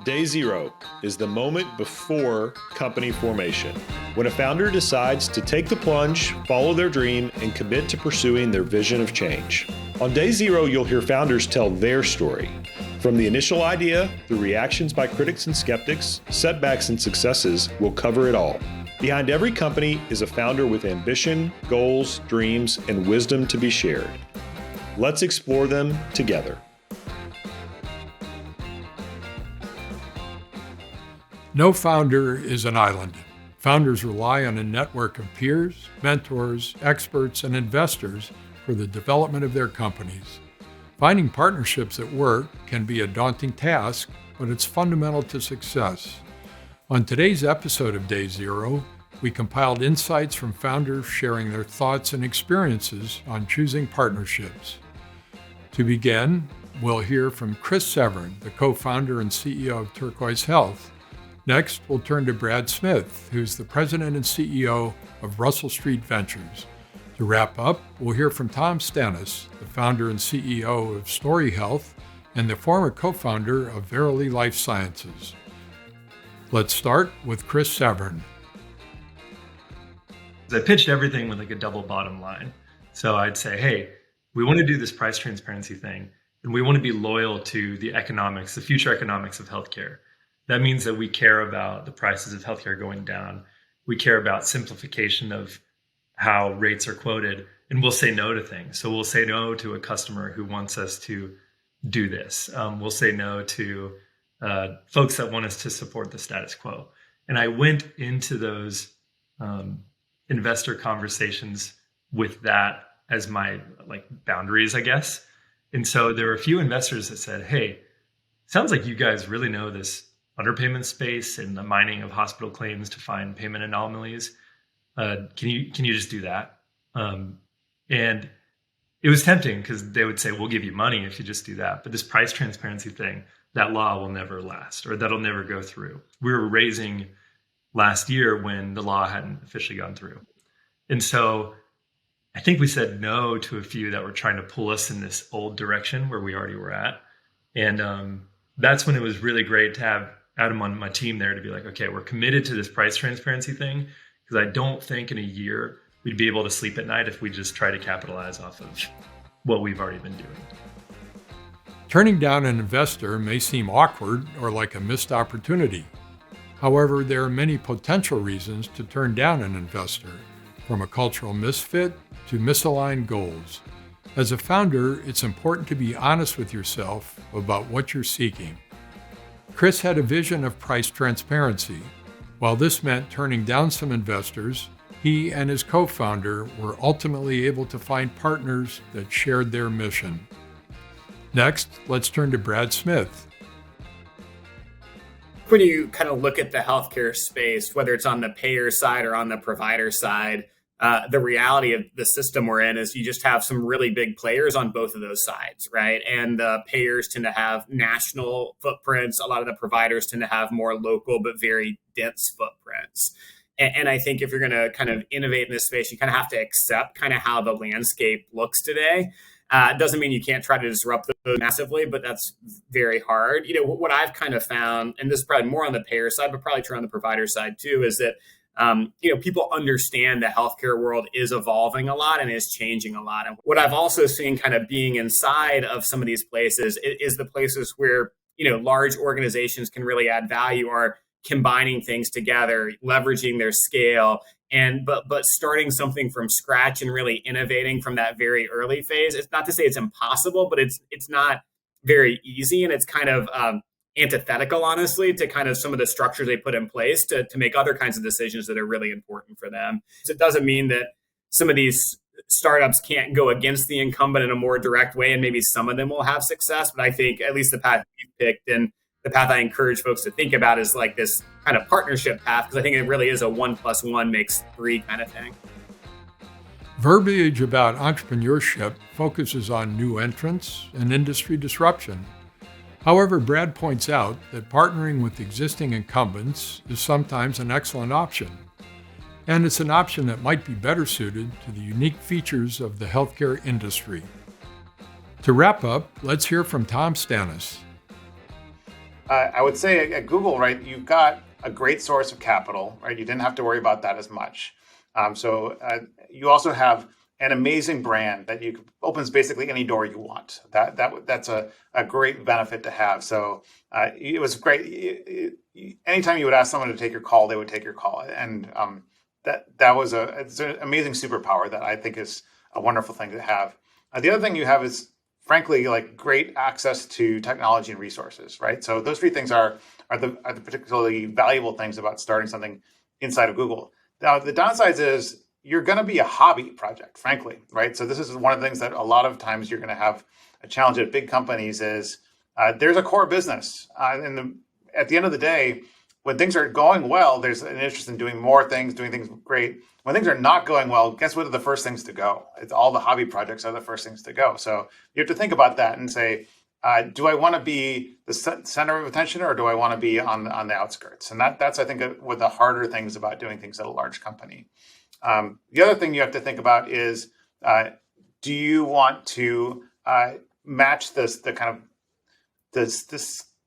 Day zero is the moment before company formation, when a founder decides to take the plunge, follow their dream, and commit to pursuing their vision of change. On day zero, you'll hear founders tell their story. From the initial idea, through reactions by critics and skeptics, setbacks and successes, we'll cover it all. Behind every company is a founder with ambition, goals, dreams, and wisdom to be shared. Let's explore them together. No founder is an island. Founders rely on a network of peers, mentors, experts, and investors for the development of their companies. Finding partnerships at work can be a daunting task, but it's fundamental to success. On today's episode of Day Zero, we compiled insights from founders sharing their thoughts and experiences on choosing partnerships. To begin, we'll hear from Chris Severn, the co-founder and CEO of Turquoise Health. Next, we'll turn to Brad Smith, who's the president and CEO of Russell Street Ventures. To wrap up, we'll hear from Tom Stanis, the founder and CEO of Story Health and the former co-founder of Verily Life Sciences. Let's start with Chris Severn. I pitched everything with a double bottom line. So I'd say, hey, we want to do this price transparency thing, and we want to be loyal to the economics, the future economics of healthcare. That means that we care about the prices of healthcare going down. We care about simplification of how rates are quoted, and we'll say no to things. So we'll say no to a customer who wants us to do this. We'll say no to folks that want us to support the status quo. And I went into those investor conversations with that as my boundaries, I guess. And so there were a few investors that said, hey, sounds like you guys really know this underpayment space and the mining of hospital claims to find payment anomalies. Can you just do that? And it was tempting because they would say, we'll give you money if you just do that. But this price transparency thing, that law will never last, or that'll never go through. We were raising last year when the law hadn't officially gone through. And so I think we said no to a few that were trying to pull us in this old direction where we already were at. And that's when it was really great to have Adam on my team there to be like, okay, we're committed to this price transparency thing, because I don't think in a year we'd be able to sleep at night if we just try to capitalize off of what we've already been doing. Turning down an investor may seem awkward or like a missed opportunity. However, there are many potential reasons to turn down an investor, from a cultural misfit to misaligned goals. As a founder, it's important to be honest with yourself about what you're seeking. Chris had a vision of price transparency. While this meant turning down some investors, he and his co-founder were ultimately able to find partners that shared their mission. Next, let's turn to Brad Smith. When you kind of look at the healthcare space, whether it's on the payer side or on the provider side, the reality of the system we're in is you just have some really big players on both of those sides, right? And the payers tend to have national footprints. A lot of the providers tend to have more local but very dense footprints. And I think if you're going to kind of innovate in this space, you kind of have to accept kind of how the landscape looks today. It doesn't mean you can't try to disrupt those massively, but that's very hard. You know, what I've kind of found, and this is probably more on the payer side, but probably true on the provider side too, is that people understand the healthcare world is evolving a lot and is changing a lot. And what I've also seen kind of being inside of some of these places is the places where, large organizations can really add value are combining things together, leveraging their scale, but starting something from scratch and really innovating from that very early phase. It's not to say it's impossible, but it's not very easy. And it's kind of antithetical, honestly, to kind of some of the structures they put in place to make other kinds of decisions that are really important for them. So it doesn't mean that some of these startups can't go against the incumbent in a more direct way, and maybe some of them will have success. But I think at least the path you've picked and the path I encourage folks to think about is like this kind of partnership path, because I think it really is a 1 + 1 makes 3 kind of thing. Verbiage about entrepreneurship focuses on new entrants and industry disruption. However, Brad points out that partnering with existing incumbents is sometimes an excellent option. And it's an option that might be better suited to the unique features of the healthcare industry. To wrap up, let's hear from Tom Stanis. I would say at Google, right, you've got a great source of capital, right? You didn't have to worry about that as much. So you also have an amazing brand that opens basically any door you want. That's a great benefit to have. So it was great. Anytime you would ask someone to take your call, they would take your call, and it's an amazing superpower that I think is a wonderful thing to have. The other thing you have is, frankly, like great access to technology and resources, right? So those three things are the particularly valuable things about starting something inside of Google. Now, the downsides is you're going to be a hobby project, frankly, right? So this is one of the things that a lot of times you're going to have a challenge at big companies is there's a core business. And at the end of the day, when things are going well, there's an interest in doing more things, doing things great. When things are not going well, guess what are the first things to go? It's all the hobby projects are the first things to go. So you have to think about that and say, do I want to be the center of attention, or do I want to be on the outskirts? And that's, I think, one of the harder things about doing things at a large company. The other thing you have to think about is, do you want to match the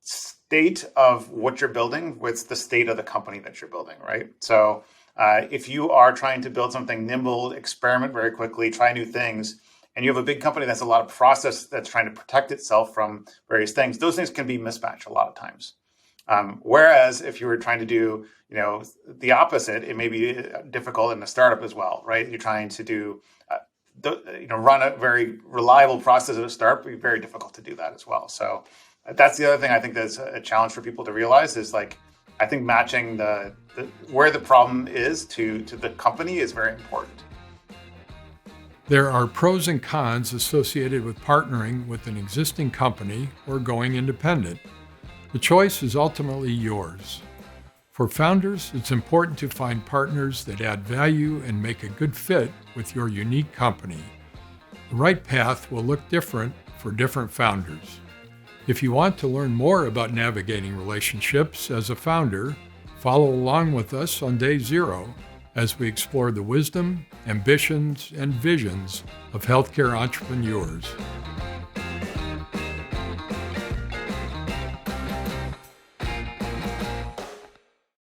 state of what you're building with the state of the company that you're building, right? So if you are trying to build something nimble, experiment very quickly, try new things, and you have a big company that's a lot of process that's trying to protect itself from various things, those things can be mismatched a lot of times. Whereas if you were trying to do, the opposite, it may be difficult in a startup as well, right? You're trying to do, run a very reliable process at a startup, it'd be very difficult to do that as well. So that's the other thing I think that's a challenge for people to realize is, like, I think matching where the problem is to the company is very important. There are pros and cons associated with partnering with an existing company or going independent. The choice is ultimately yours. For founders, it's important to find partners that add value and make a good fit with your unique company. The right path will look different for different founders. If you want to learn more about navigating relationships as a founder, follow along with us on Day Zero as we explore the wisdom, ambitions, and visions of healthcare entrepreneurs.